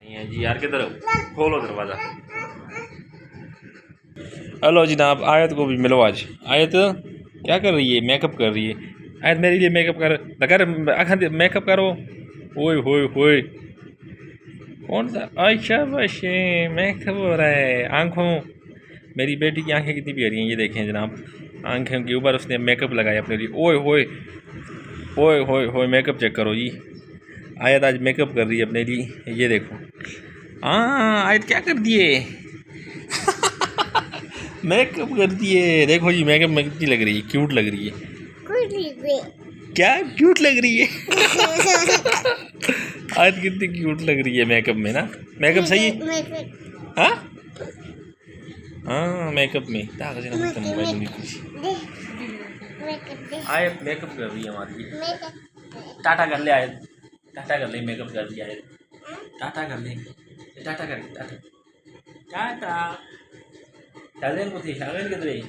नहीं है जी यार, किधर हो? खोलो दरवाज़ा। हेलो जनाब, आयत को भी मिलो आज। आयत क्या कर रही है? मेकअप कर रही है। आयत मेरे लिए मेकअप कर मेकअप करो। ओए होए होए, कौन सा? अच्छा बस मेकअप हो रहा है आँखों। मेरी बेटी की आंखें कितनी प्यारी हैं, ये देखें जनाब। आंखों के ऊपर उसने मेकअप लगाया अपने लिए। ओए होए ओए होए होए, मेकअप चेक करो जी। आयत आज मेकअप कर रही है अपने लिए, ये देखो। हाँ आयत क्या कर दिए? मेकअप कर दिए, देखो जी मेकअप में कितनी लग रही है, क्यूट लग रही है। क्या क्यूट लग रही है? आज कितनी क्यूट लग रही है मेकअप में ना। मेकअप सही है? हाँ हाँ, मेकअप में आयत मेकअप कर रही है हमारी। टाटा कर ले आयत, टाटा कर ले, मेकअप कर दिया आयत। टाटा कर ले, टाटा कर, टाटा टाटा। शागन को थे, शागन किधर है?